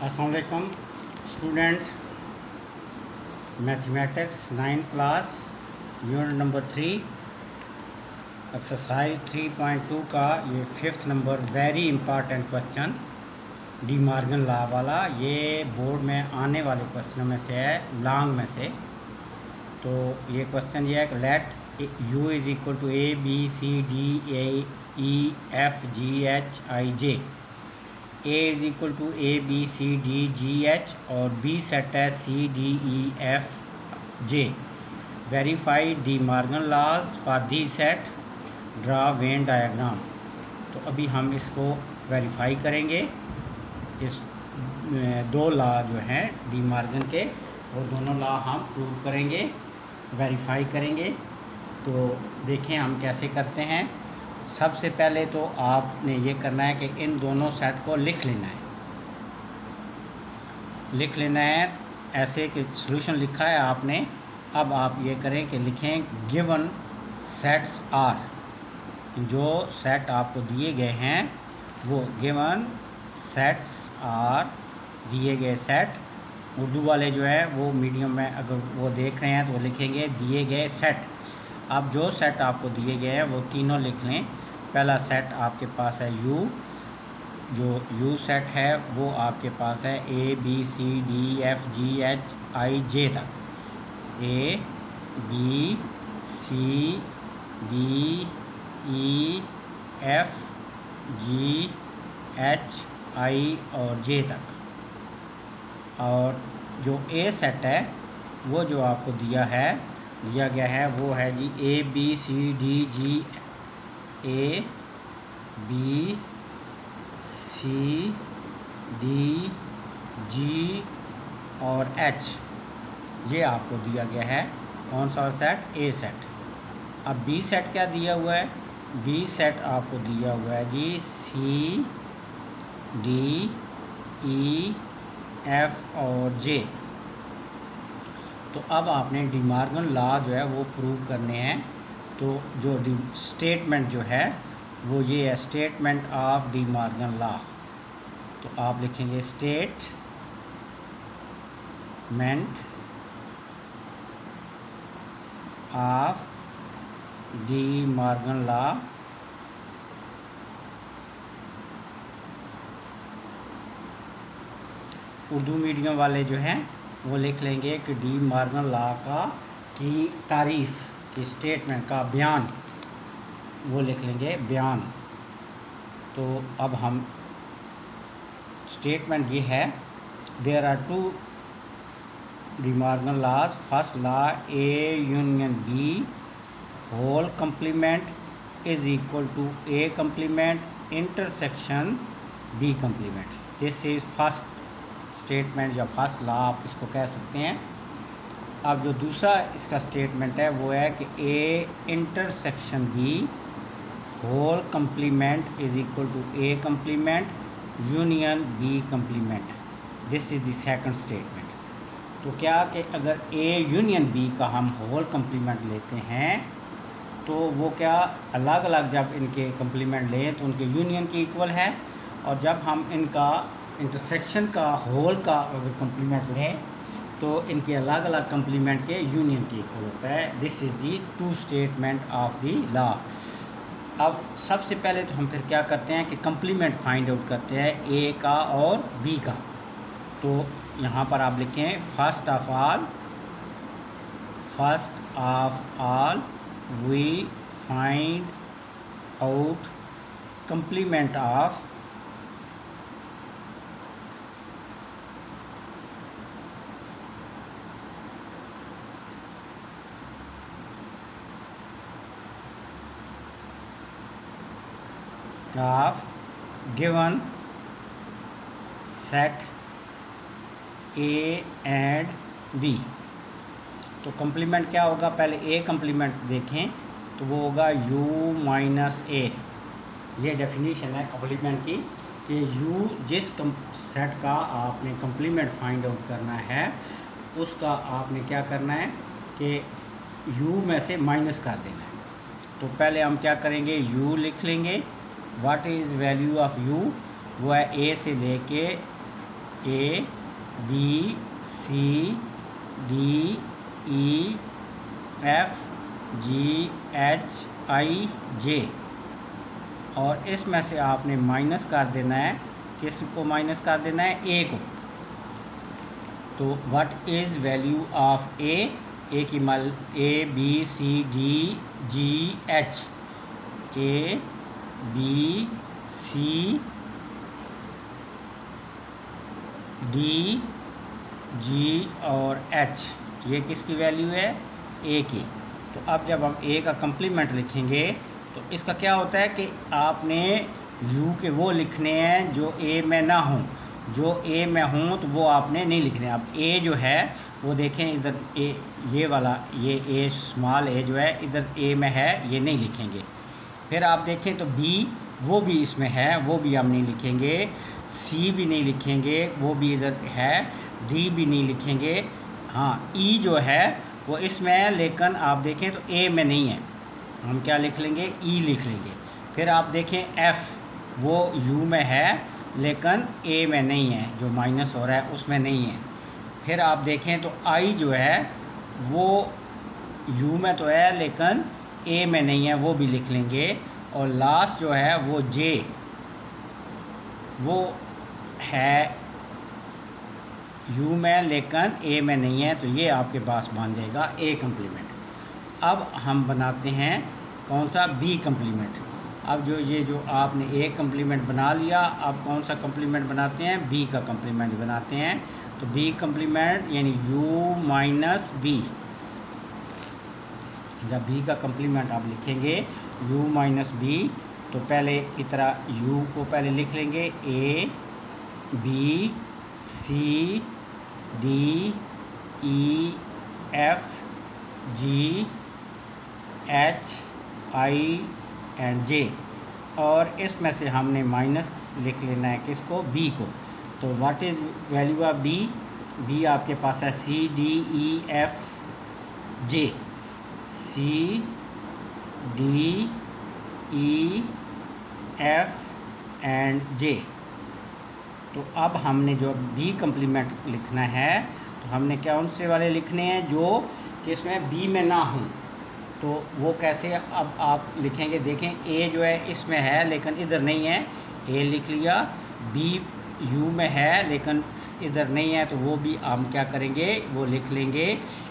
अस्सलाम वालेकुम student, mathematics 9 class unit number 3 exercise 3.2 का ये 5th number very important question De Morgan law वाला। ये बोर्ड में आने वाले क्वेश्चनों में से है, लॉन्ग में से। तो ये क्वेश्चन ये है कि let u is equal to a b c d e f g h i j। a is equal to a b c d g h और b सेट है c d e f j। Verify De Morgan laws for the set, draw Venn diagram. तो अभी हम इसको verify करेंगे। इस दो law जो हैं डी मॉर्गन के, वो दोनों लॉ हम प्रूव करेंगे, वेरीफाई करेंगे। तो देखें हम कैसे करते हैं। सबसे पहले तो आपने ये करना है कि इन दोनों सेट को लिख लेना है ऐसे कि सॉल्यूशन लिखा है आपने। अब आप ये करें कि लिखें गिवन सेट्स आर, जो सेट आपको दिए गए हैं वो गिवन सेट्स आर, दिए गए सेट। उर्दू वाले जो है वो मीडियम में अगर वो देख रहे हैं तो वो लिखेंगे दिए गए सेट। अब जो सेट आपको दिए गए हैं वो तीनों लिख लें। पहला सेट आपके पास है U, जो U सेट है वो आपके पास है A B C D F G H I J तक। A B C D E F G H I और J तक। और जो A सेट है वो जो आपको दिया गया है वो है जी A B C D G, A B C D G और H, ये आपको दिया गया है। कौन सा सेट? A set. अब B सेट क्या दिया हुआ है? B सेट आपको दिया हुआ है जी C D E F और J। तो अब आपने डी मॉर्गन लॉ जो है वो प्रूव करने हैं। तो जो स्टेटमेंट जो है वो ये है, statement of De Morgan law. तो आप लिखेंगे statement of De Morgan law Urdu medium वाले जो हैं वो लिख लेंगे कि डी मॉर्गन लॉ की तारीफ़ की स्टेटमेंट का बयान, वो लिख लेंगे बयान। तो अब हम स्टेटमेंट ये है, there are two De Morgan laws. First law A union B whole complement is equal to A complement intersection B complement. This is first statement या फर्स्ट लॉ आप इसको कह सकते हैं। अब जो दूसरा इसका स्टेटमेंट है वो है कि A intersection B whole complement is equal to A complement union B complement. This is the second statement. तो क्या कि अगर A यूनियन B का हम होल कंप्लीमेंट लेते हैं तो वो क्या अलग अलग जब इनके कंप्लीमेंट लें तो उनके यूनियन के इक्वल है, और जब हम इनका इंटरसेक्शन का होल का अगर कंप्लीमेंट लें तो इनके अलग अलग कंप्लीमेंट के यूनियन के इक्वल होता है। This is the two statement of the law. अब सबसे पहले तो हम फिर क्या करते हैं कि कंप्लीमेंट फाइंड आउट करते हैं A का और B का। तो यहाँ पर आप लिखें first of all we find out complement of given set A and B। तो कंप्लीमेंट क्या होगा? पहले A कंप्लीमेंट देखें तो वो होगा U माइनस A। ये डेफिनेशन है कंप्लीमेंट की कि U जिस सेट का आपने कंप्लीमेंट फाइंड आउट करना है उसका आपने क्या करना है कि U में से माइनस कर देना है। तो पहले हम क्या करेंगे, U लिख लेंगे। What is value of U? वो है A से लेके A B C D E F G H I J, और इसमें से आपने माइनस कर देना है, किसको माइनस कर देना है, ए को। तो what is value of A की मान A B C D G H, A B C D G और एच, ये किसकी वैल्यू है, ए की। तो अब जब हम ए का कंप्लीमेंट लिखेंगे तो इसका क्या होता है कि आपने यू के वो लिखने हैं जो ए में ना हों, जो ए में हों तो वो आपने नहीं लिखने। अब ए जो है वो देखें इधर, ए ये वाला, ये ए स्मॉल ए जो है इधर ए में है, ये नहीं लिखेंगे। फिर आप देखें तो बी वो भी इसमें है, वो भी हम नहीं लिखेंगे। सी भी नहीं लिखेंगे, वो भी इधर है। डी भी नहीं लिखेंगे। हाँ, ई जो है वो इसमें है, लेकिन आप देखें तो ए में नहीं है, हम क्या लिख लेंगे, ई लिख लेंगे। फिर आप देखें एफ़ वो यू में है लेकिन ए में नहीं है, जो माइनस हो रहा है उसमें नहीं है। फिर आप देखें तो आई जो है वो यू में तो है लेकिन ए में नहीं है, वो भी लिख लेंगे। और लास्ट जो है वो जे, वो है यू में लेकिन ए में नहीं है, तो ये आपके पास बन जाएगा ए कंप्लीमेंट। अब हम बनाते हैं कौन सा, बी कंप्लीमेंट। अब जो आपने ए कंप्लीमेंट बना लिया, अब कौन सा कंप्लीमेंट बनाते हैं, बी का कंप्लीमेंट बनाते हैं। तो बी कंप्लीमेंट यानी यू माइनस बी, जब बी का कंप्लीमेंट आप लिखेंगे u माइनस बी, तो पहले की तरह u को पहले लिख लेंगे, A B C D E F G H I and J, और इसमें से हमने माइनस लिख लेना है किसको, बी को। तो what is value of B, B आपके पास है C D E F J, C D E F and J. तो अब हमने जो बी कंप्लीमेंट लिखना है, तो हमने कौन से वाले लिखने हैं, जो कि इसमें बी में ना हों। तो वो कैसे अब आप लिखेंगे, देखें ए जो है इसमें है लेकिन इधर नहीं है, ए लिख लिया। बी यू में है लेकिन इधर नहीं है, तो वो भी हम क्या करेंगे, वो लिख लेंगे।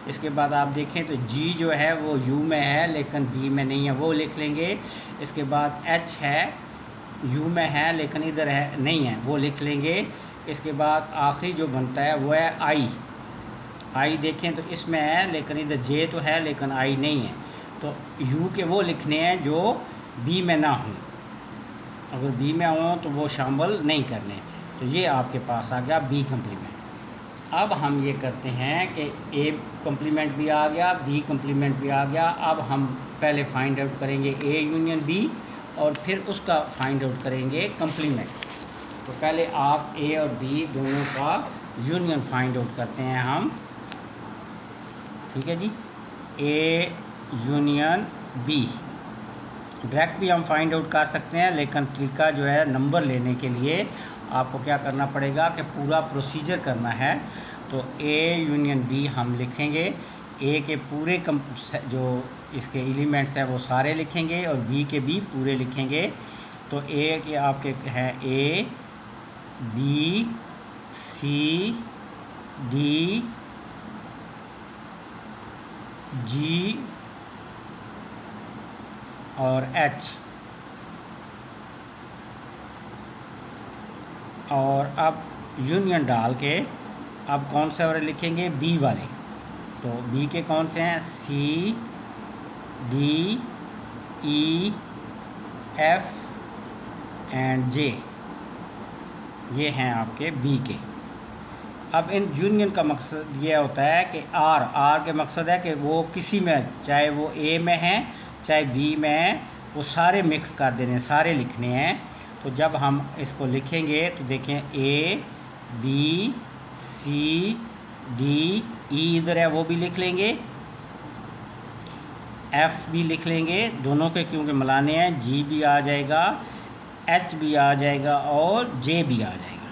इसके बाद आप देखें तो जी जो है वो यू में है लेकिन बी में नहीं है, वो लिख लेंगे। इसके बाद एच है, यू में है लेकिन इधर है नहीं है, वो लिख लेंगे। इसके बाद आखिरी जो बनता है वो है आई, आई देखें तो इसमें है लेकिन इधर जे तो है लेकिन आई नहीं है, तो यू के वो लिखने हैं जो बी में ना हों, अगर बी में हों तो वो शामिल नहीं करने। तो ये आपके पास आ गया बी कंप्लीमेंट। अब हम ये करते हैं कि ए कंप्लीमेंट भी आ गया, बी कंप्लीमेंट भी आ गया। अब हम पहले फाइंड आउट करेंगे ए यूनियन बी और फिर उसका फाइंड आउट करेंगे कंप्लीमेंट। तो पहले आप ए और बी दोनों का यूनियन फाइंड आउट करते हैं हम, ठीक है जी। ए यूनियन बी डायरेक्ट भी हम फाइंड आउट कर सकते हैं, लेकिन तरीका जो है नंबर लेने के लिए आपको क्या करना पड़ेगा कि पूरा प्रोसीजर करना है। तो ए यूनियन बी हम लिखेंगे, ए के पूरे जो इसके एलिमेंट्स हैं वो सारे लिखेंगे और बी के भी पूरे लिखेंगे। तो ए के आपके हैं ए बी सी डी जी और एच, और अब यूनियन डाल के अब कौन से वाले लिखेंगे, बी वाले। तो बी के कौन से हैं, C D E F and J, ये हैं आपके बी के। अब इन यूनियन का मकसद ये होता है कि आर के मकसद है कि वो किसी में, चाहे वो ए में है चाहे बी में है, वो सारे मिक्स कर देने, सारे लिखने हैं। तो जब हम इसको लिखेंगे तो देखें ए बी सी डी ई इधर है वो भी लिख लेंगे, एफ भी लिख लेंगे दोनों के क्योंकि मिलाने हैं, जी भी आ जाएगा, एच भी आ जाएगा और जे भी आ जाएगा,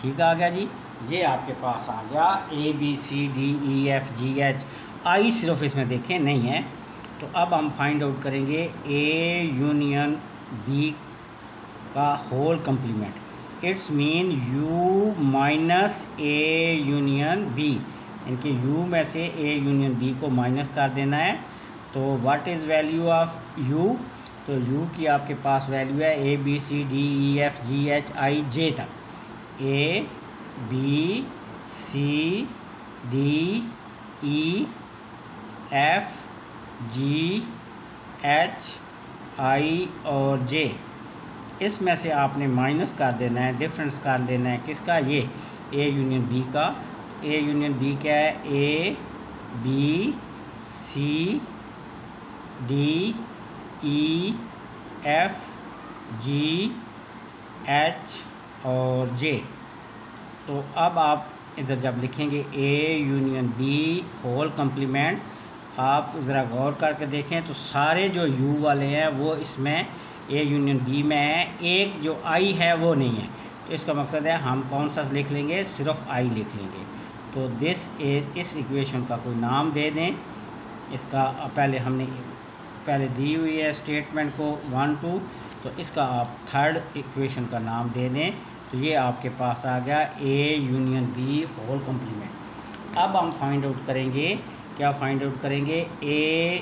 ठीक आ गया जी। ये आपके पास आ गया ABCDEFGH, आई सिर्फ इसमें देखें नहीं है। तो अब हम फाइंड आउट करेंगे A यूनियन B का whole complement. It's mean U minus A union B, इनके U में से A यूनियन B को माइनस कर देना है। तो what is value of U? तो U की आपके पास वैल्यू है ABCDEFGHIJ तक, ABCDEFGHI और J। इसमें से आपने माइनस कर देना है, डिफरेंस कर लेना है किसका? ये A यूनियन B का। A यूनियन B क्या है? ABCDEFGH और J। तो अब आप इधर जब लिखेंगे A union B whole complement, आप ज़रा गौर करके देखें तो सारे जो U वाले हैं वो इसमें A यूनियन B में है, एक जो I है वो नहीं है। तो इसका मकसद है हम कौन सा लिख लेंगे? सिर्फ I लिख लेंगे। तो इस इक्वेशन का कोई नाम दे दें। इसका पहले दी हुई है स्टेटमेंट को 1 2, तो इसका आप थर्ड इक्वेशन का नाम दे दें। तो ये आपके पास आ गया A union B whole complement. अब हम फाइंड आउट करेंगे, क्या फाइंड आउट करेंगे? A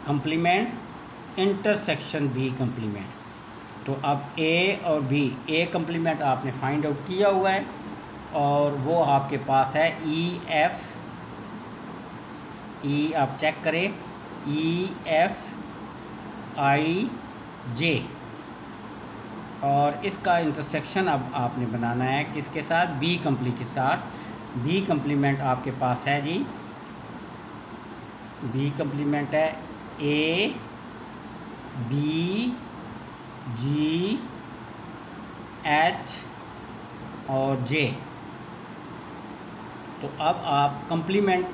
complement intersection B complement. तो अब A और B, A कंप्लीमेंट आपने फाइंड आउट किया हुआ है और वो आपके पास है E आप चेक करें EFIJ, और इसका इंटरसेक्शन अब आपने बनाना है किसके साथ? B कंप्लीमेंट के साथ। B कंप्लीमेंट आपके पास है जी, B कंप्लीमेंट है ABGH और J। तो अब आप complement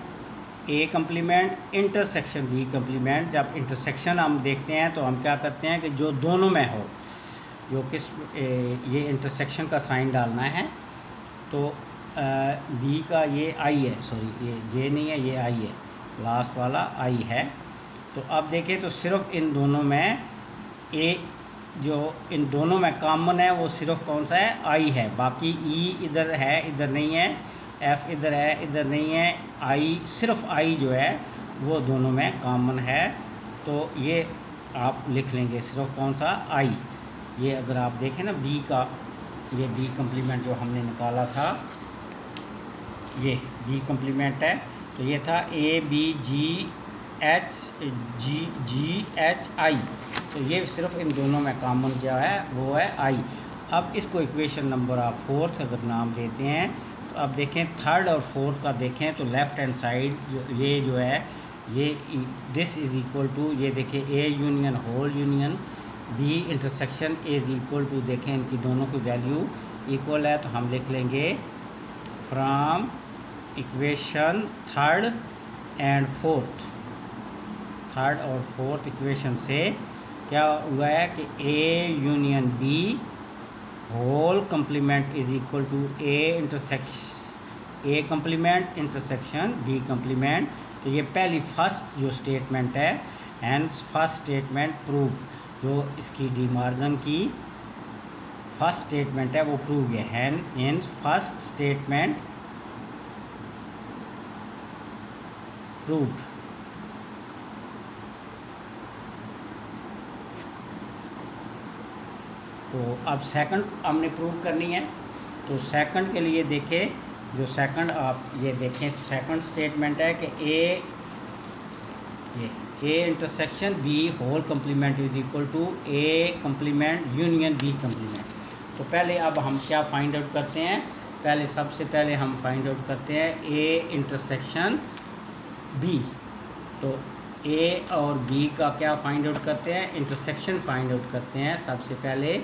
A complement intersection B complement, जब इंटरसेक्शन हम देखते हैं तो हम क्या करते हैं कि जो दोनों में हो, जो ये इंटरसेक्शन का साइन डालना है। तो B का ये I है, सॉरी ये J नहीं है, ये I है, लास्ट वाला I है। तो अब देखें तो सिर्फ इन दोनों में जो इन दोनों में कॉमन है वो सिर्फ कौन सा है? I है। बाकी E इधर है, इधर नहीं है, F इधर है, इधर नहीं है, I सिर्फ I जो है वो दोनों में कॉमन है। तो ये आप लिख लेंगे सिर्फ कौन सा? I। ये अगर आप देखें ना B का, ये B कंप्लीमेंट जो हमने निकाला था, ये B कंप्लीमेंट है। तो ये था ABGHGHI। तो ये सिर्फ इन दोनों में कॉमन जो है वो है I। अब इसको इक्वेशन नंबर आप 4 अगर नाम देते हैं तो अब देखें थर्ड और फोर्थ का देखें तो लेफ़्ट हैंड साइड ये जो है ये दिस इज़ इक्वल टू, ये देखें A union whole union B intersection is equal to, देखें इनकी दोनों की वैल्यू इक्वल है। तो हम लिख लेंगे from equation third and fourth, third और फोर्थ इक्वेशन से क्या हुआ है कि A union B whole complement is equal to A complement intersection B complement. तो ये पहली फर्स्ट जो स्टेटमेंट है, हैंस फर्स्ट स्टेटमेंट प्रूव, जो इसकी डी मॉर्गन की फर्स्ट स्टेटमेंट है वो प्रूव है। Hence first statement proved. तो अब सेकंड हमने प्रूव करनी है। तो सेकंड के लिए देखें, जो सेकंड आप ये देखें सेकंड स्टेटमेंट है कि A intersection B whole complement is equal to A complement union B complement. तो पहले अब हम क्या फाइंड आउट करते हैं? सबसे पहले हम फाइंड आउट करते हैं A इंटरसेक्शन B। तो A और B का क्या फाइंड आउट करते हैं? इंटरसेक्शन फाइंड आउट करते हैं सबसे पहले।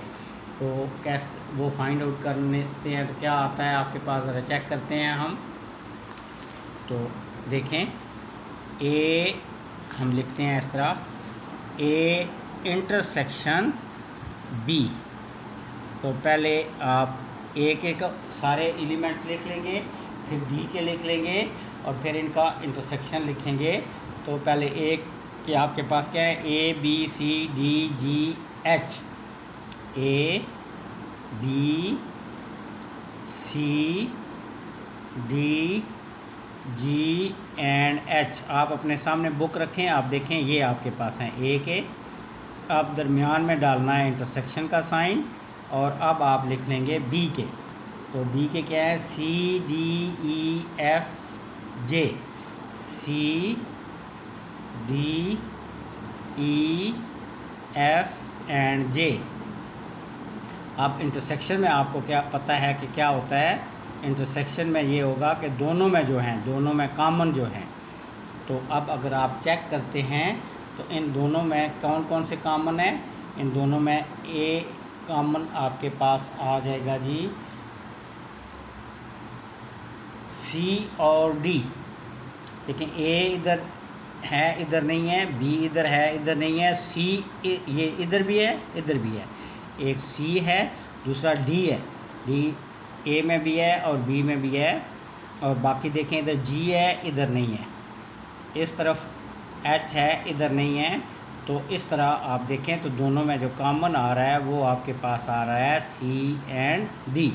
तो कैसे वो फाइंड आउट करते हैं तो क्या आता है आपके पास, ज़रा चेक करते हैं हम। तो देखें A हम लिखते हैं इस तरह A इंटरसेक्शन B, तो पहले आप एक एक सारे एलिमेंट्स लिख लेंगे, फिर डी के लिख लेंगे और फिर इनका इंटरसेक्शन लिखेंगे। तो पहले एक कि आपके पास क्या है, A B C D G H, A B C D G and H. आप अपने सामने बुक रखें, आप देखें ये आपके पास हैं ए के। अब दरमियान में डालना है इंटरसेक्शन का साइन, और अब आप लिख लेंगे बी के। तो बी के क्या है, C D E F J, C D E F and J. अब इंटरसेक्शन में आपको क्या पता है कि क्या होता है, इंटरसेक्शन में ये होगा कि दोनों में जो हैं, दोनों में कॉमन जो हैं। तो अब अगर आप चेक करते हैं तो इन दोनों में कौन कौन से कॉमन है, इन दोनों में ए कॉमन आपके पास आ जाएगा जी, सी और डी। लेकिन ए इधर है, इधर नहीं है, बी इधर है, इधर नहीं है, सी ये इधर भी है, इधर भी है। एक सी है, दूसरा डी है, डी ए में भी है और बी में भी है, और बाकी देखें इधर जी है, इधर नहीं है। इस तरफ एच है, इधर नहीं है। तो इस तरह आप देखें तो दोनों में जो कॉमन आ रहा है वो आपके पास आ रहा है सी एंड डी।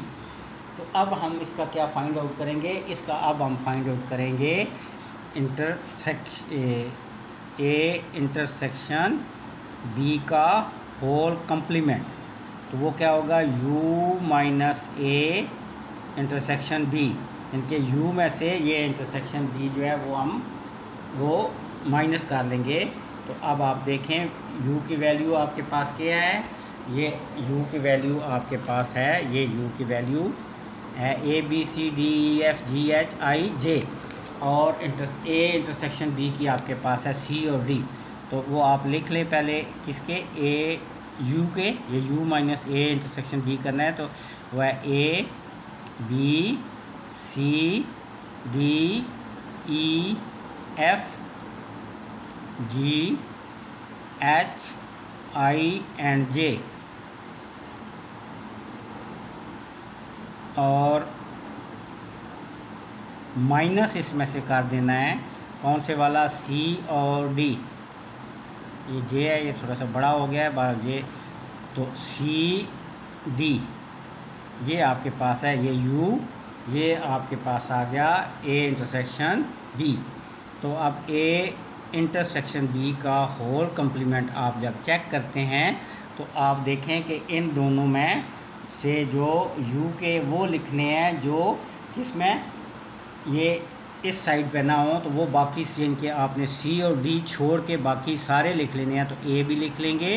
तो अब हम इसका क्या फाइंड आउट करेंगे, इसका अब हम फाइंड आउट करेंगे इंटरसेक्शन बी का होल कंप्लीमेंट। तो वो क्या होगा, u minus A intersection B. इनके u में से ये इंटरसेक्शन b जो है वो माइनस कर लेंगे। तो अब आप देखें u की वैल्यू आपके पास क्या है, ये u की वैल्यू आपके पास है, ये u की वैल्यू है A B C D E F G H I J, और ए इंटरसेक्शन बी की आपके पास है सी और डी। तो वो आप लिख लें पहले किसके, ए यू के, ये U minus A intersection B करना है। तो वह A B C D E F G H I and J, और माइनस इसमें से कर देना है कौन से वाला, सी और डी। ये जे है, ये थोड़ा सा बड़ा हो गया है बाहर जे, तो सी डी ये आपके पास है, ये यू ये आपके पास आ गया ए इंटरसेक्शन बी। तो अब ए इंटरसेक्शन बी का होल कंप्लीमेंट आप जब चेक करते हैं तो आप देखें कि इन दोनों में से जो यू के वो लिखने हैं जो किसमें, ये इस साइड पे ना हो, तो वो बाकी सी इनके आपने सी और डी छोड़ के बाकी सारे लिख लेने हैं। तो ए भी लिख लेंगे,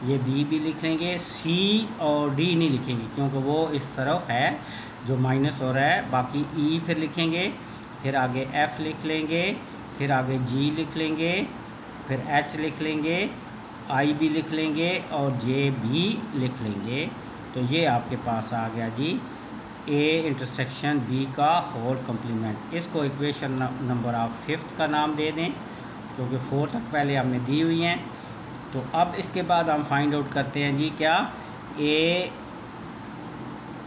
ये बी भी लिख लेंगे, सी और डी नहीं लिखेंगे क्योंकि वो इस तरफ है जो माइनस हो रहा है। बाकी ई फिर लिखेंगे, फिर आगे एफ लिख लेंगे, फिर आगे जी लिख लेंगे, फिर एच लिख लेंगे, आई भी लिख लेंगे और जे भी लिख लेंगे। तो ये आपके पास आ गया जी ए इंटरसेक्शन बी का होल कंप्लीमेंट। इसको इक्वेशन नंबर आप 5th का नाम दे दें क्योंकि 4 तक पहले हमने दी हुई हैं। तो अब इसके बाद हम फाइंड आउट करते हैं जी क्या, ए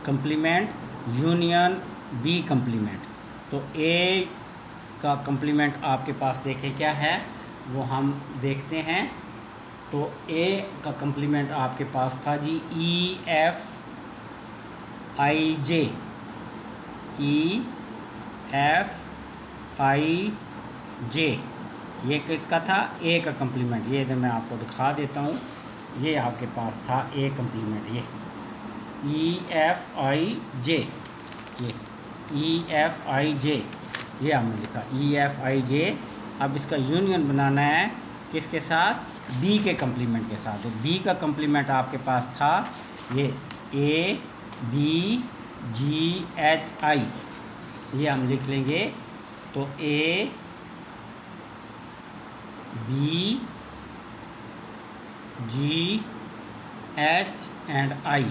कंप्लीमेंट यूनियन बी कंप्लीमेंट। तो ए का कंप्लीमेंट आपके पास देखें क्या है वो हम देखते हैं। तो ए का कंप्लीमेंट आपके पास था जी E F I J, E F I जे, ये किसका था, ए का कंप्लीमेंट। ये इधर मैं आपको दिखा देता हूँ, ये आपके पास था ए कंप्लीमेंट, ये ई एफ आई जे, ये ई एफ आई जे ये हमने लिखा ई एफ आई जे। अब इसका यूनियन बनाना है किसके साथ, बी के कंप्लीमेंट के साथ। तो बी का कंप्लीमेंट आपके पास था ये ए बी जी एच आई, ये हम लिख लेंगे। तो A B G H and I.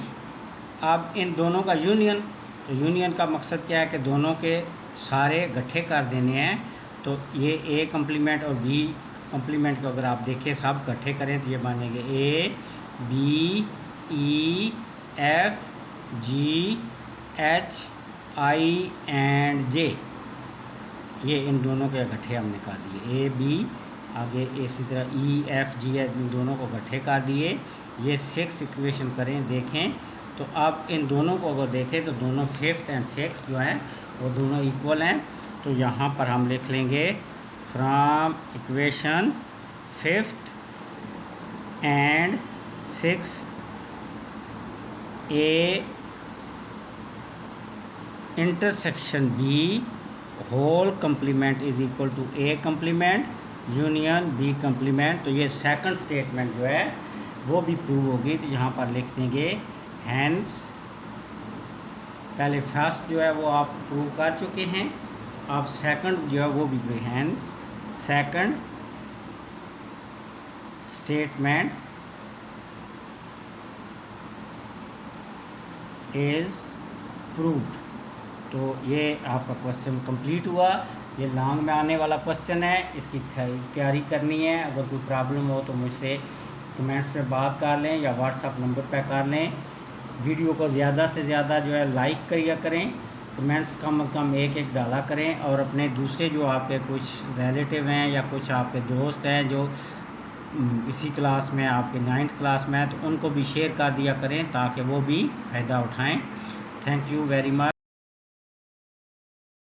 अब इन दोनों का यूनियन, तो यूनियन का मकसद क्या है कि दोनों के सारे गट्ठे कर देने हैं। तो ये ए कंप्लीमेंट और बी कंप्लीमेंट को अगर आप देखें सब इकट्ठे करें तो ये बनेंगे A B E FGHI and J, ये इन दोनों के इकट्ठे हमने कर दिए। A B आगे इसी तरह EFG इन दोनों को इकट्ठे कर दिए। ये 6 इक्वेशन करें देखें तो अब इन दोनों को अगर देखें तो दोनों 5th और 6th जो हैं वो दोनों इक्वल हैं। तो यहाँ पर हम लिख लेंगे from equation 5th and 6th A intersection B whole complement is equal to A complement union B complement। तो ये सेकंड स्टेटमेंट जो है वो भी प्रूव होगी। तो यहाँ पर लिख देंगे हैंस, पहले फर्स्ट जो है वो आप प्रूव कर चुके हैं, अब सेकंड जो है वो भी hence second statement is proved. तो ये आपका क्वेश्चन कंप्लीट हुआ। ये लॉन्ग में आने वाला क्वेश्चन है, इसकी तैयारी करनी है। अगर कोई प्रॉब्लम हो तो मुझसे कमेंट्स पे बात कर लें या व्हाट्सअप नंबर पे कर लें। वीडियो को ज़्यादा से ज़्यादा जो है लाइक करिए करें, कमेंट्स कम से कम एक डाला करें, और अपने दूसरे जो आपके कुछ रिलेटिव हैं या कुछ आपके दोस्त हैं जो इसी क्लास में आपके 9th क्लास में है तो उनको भी शेयर कर दिया करें ताकि वो भी फ़ायदा उठाएं। Thank you very much.